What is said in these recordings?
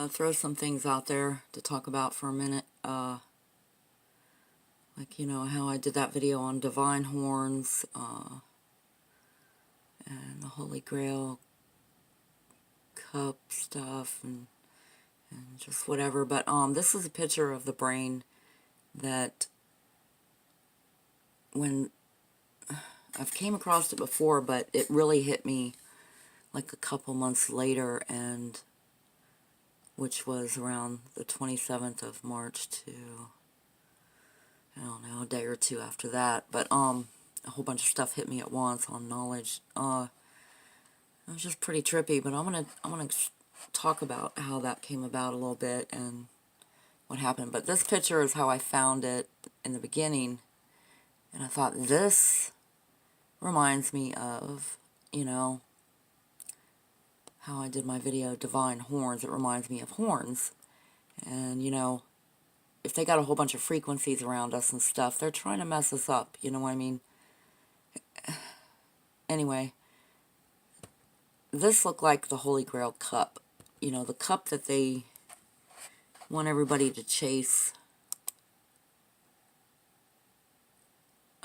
Throw some things out there to talk about for a minute. Like, how I did that video on divine horns, and the Holy Grail cup stuff, and just whatever. But, this is a picture of the brain that when I've came across it before, but it really hit me like a couple months later, and which was around the 27th of March to, I don't know, a day or two after that. But a whole bunch of stuff hit me at once on knowledge. It was just pretty trippy, but I'm gonna talk about how that came about a little bit and what happened. But this picture is how I found it in the beginning, and I thought, this reminds me of, how I did my video Divine Horns. It reminds me of horns. And, if they got a whole bunch of frequencies around us and stuff, they're trying to mess us up, you know what I mean? Anyway, this looked like the Holy Grail cup. The cup that they want everybody to chase.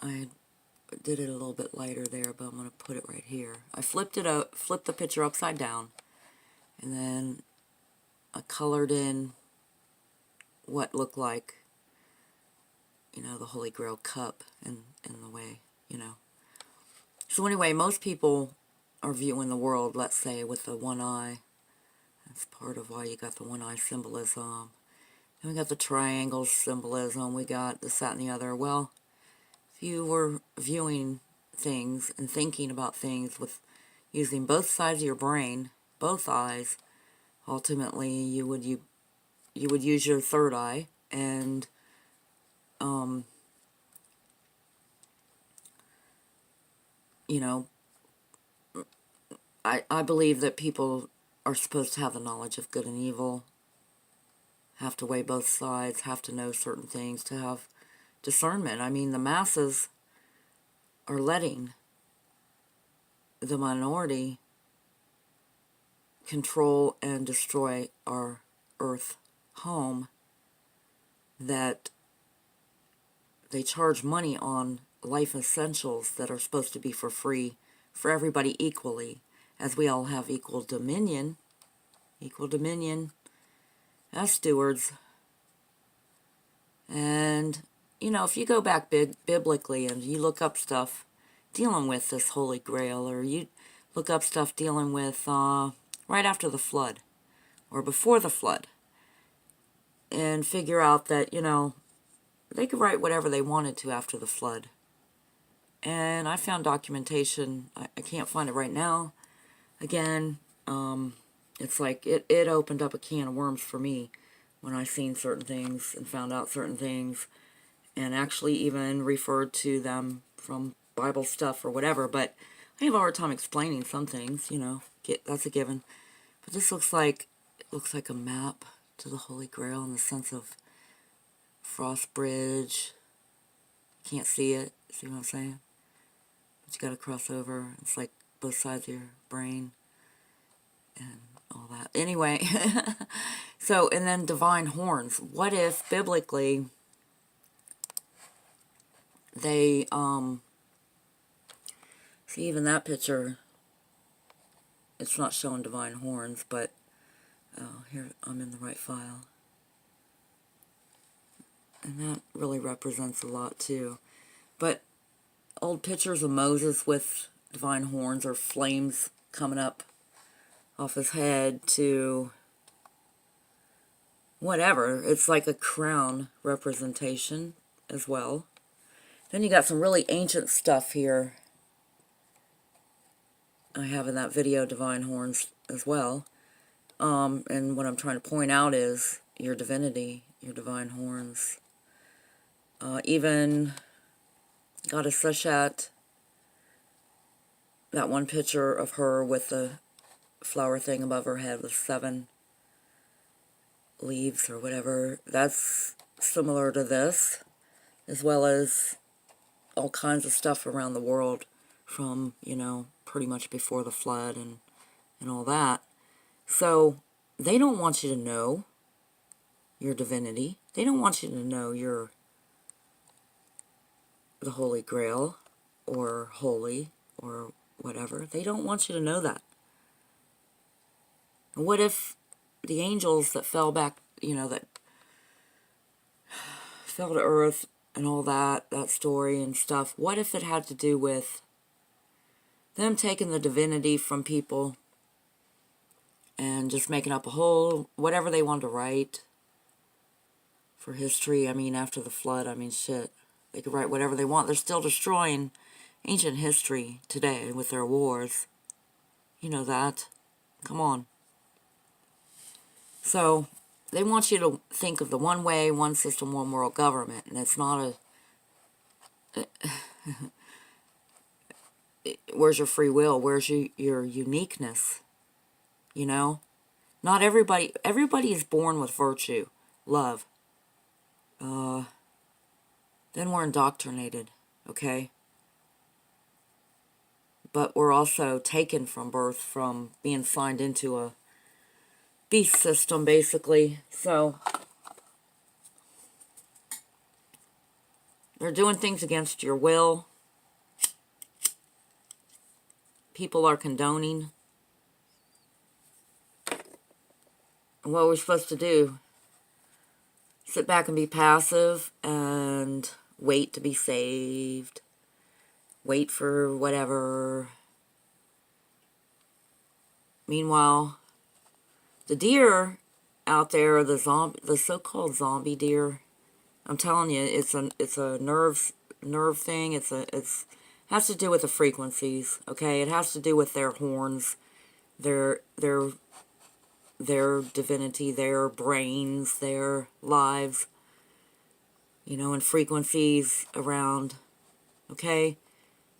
I did it a little bit lighter there, but I'm going to put it right here. I flipped the picture upside down, and then I colored in what looked like, the Holy Grail cup in the way, So anyway, most people are viewing the world, let's say, with the one eye. That's part of why you got the one eye symbolism. And we got the triangle symbolism. We got this, that, and the other. Well, if you were viewing things and thinking about things with using both sides of your brain, both eyes, ultimately you would use your third eye, and I believe that people are supposed to have the knowledge of good and evil, have to weigh both sides, have to know certain things to have discernment. I mean, the masses are letting the minority control and destroy our earth home, that they charge money on life essentials that are supposed to be for free for everybody equally, as we all have equal dominion as stewards. And, if you go back biblically and you look up stuff dealing with this Holy Grail, or you look up stuff dealing with right after the flood or before the flood, and figure out that, they could write whatever they wanted to after the flood. And I found documentation. I can't find it right now. Again, it's like it opened up a can of worms for me when I seen certain things and found out certain things, and actually even referred to them from Bible stuff or whatever. But I have a hard time explaining some things, that's a given. But this looks like a map to the Holy Grail in the sense of Frost Bridge. Can't see it. See what I'm saying? But you got to cross over. It's like both sides of your brain and all that. Anyway, so, and then divine horns. What if biblically they, see, even that picture, it's not showing divine horns, but, oh, here, I'm in the right file. And that really represents a lot too. But old pictures of Moses with divine horns or flames coming up off his head to whatever. It's like a crown representation as well. Then you got some really ancient stuff here. I have in that video divine horns as well. And what I'm trying to point out is your divinity, your divine horns. Even Goddess Seshat, that one picture of her with the flower thing above her head with 7 leaves or whatever, that's similar to this, as well as all kinds of stuff around the world from, pretty much before the flood and all that. So they don't want you to know your divinity. They don't want you to know you're the Holy Grail or holy or whatever. They don't want you to know that. What if the angels that fell back, that fell to earth and all that story and stuff, what if it had to do with them taking the divinity from people and just making up a whole, whatever they wanted to write for history? I mean, after the flood, I mean, shit. They could write whatever they want. They're still destroying ancient history today with their wars. You know that. Come on. So, they want you to think of the one way, one system, one world government. And it's not a... Where's your free will? Where's your uniqueness? Not everybody is born with virtue, love. Then we're indoctrinated, okay? But we're also taken from birth, from being signed into a beast system, basically. So, they're doing things against your will. People are condoning. And what we're supposed to do? Sit back and be passive and wait to be saved. Wait for whatever. Meanwhile, the deer out there, the so-called zombie deer, I'm telling you, it's a nerve thing. It has to do with the frequencies, okay? It has to do with their horns, their divinity, their brains, their lives, and frequencies around, okay?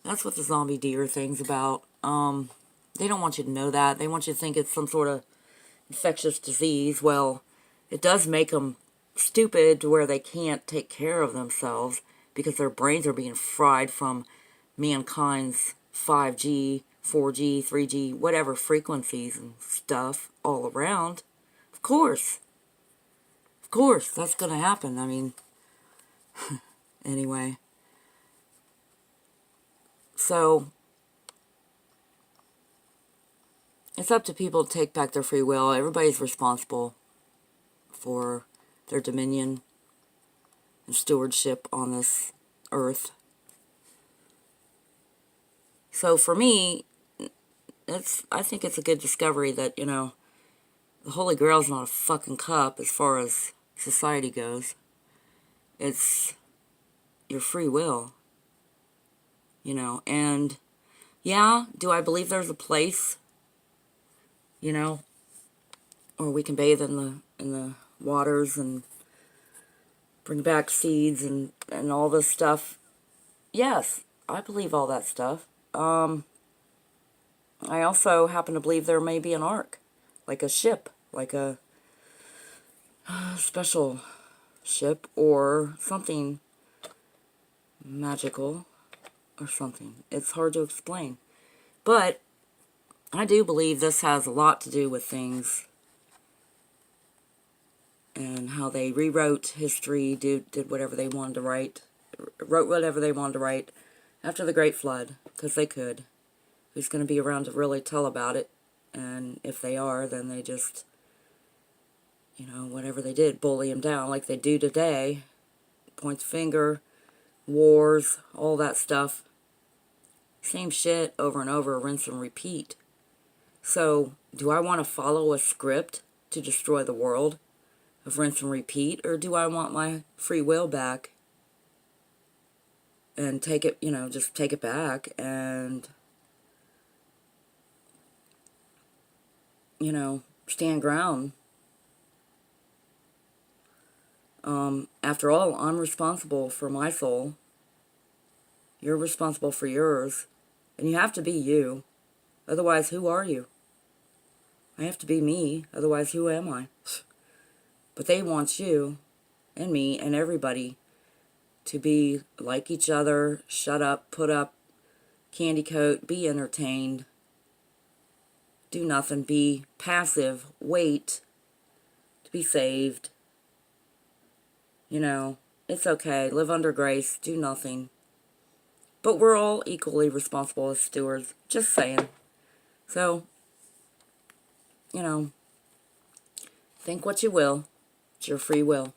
That's what the zombie deer thing's about. They don't want you to know that. They want you to think it's some sort of infectious disease. Well, it does make them stupid to where they can't take care of themselves because their brains are being fried from mankind's 5G, 4G, 3G, whatever frequencies and stuff all around. Of course, that's going to happen. I mean, anyway. So, it's up to people to take back their free will. Everybody's responsible for their dominion and stewardship on this earth. So for me, I think it's a good discovery that, the Holy Grail's not a fucking cup as far as society goes. It's your free will. And yeah, do I believe there's a place, or we can bathe in the waters and bring back seeds and all this stuff? Yes, I believe all that stuff. I also happen to believe there may be an ark, like a ship, like a special ship or something magical or something. It's hard to explain. But I do believe this has a lot to do with things and how they rewrote history, did whatever they wanted to write, wrote whatever they wanted to write after the Great Flood, because they could. Who's going to be around to really tell about it? And if they are, then they just, whatever they did, bully them down like they do today. Points finger, wars, all that stuff. Same shit over and over, rinse and repeat. So, do I want to follow a script to destroy the world of rinse and repeat, or do I want my free will back and take it, just take it back and, stand ground? After all, I'm responsible for my soul. You're responsible for yours. And you have to be you. Otherwise, who are you? I have to be me. Otherwise, who am I? But they want you and me and everybody to be like each other, shut up, put up, candy coat, be entertained, do nothing, be passive, wait, be saved. You know, it's okay. Live under grace. Do nothing. But we're all equally responsible as stewards. Just saying. So, you know, think what you will. It's your free will.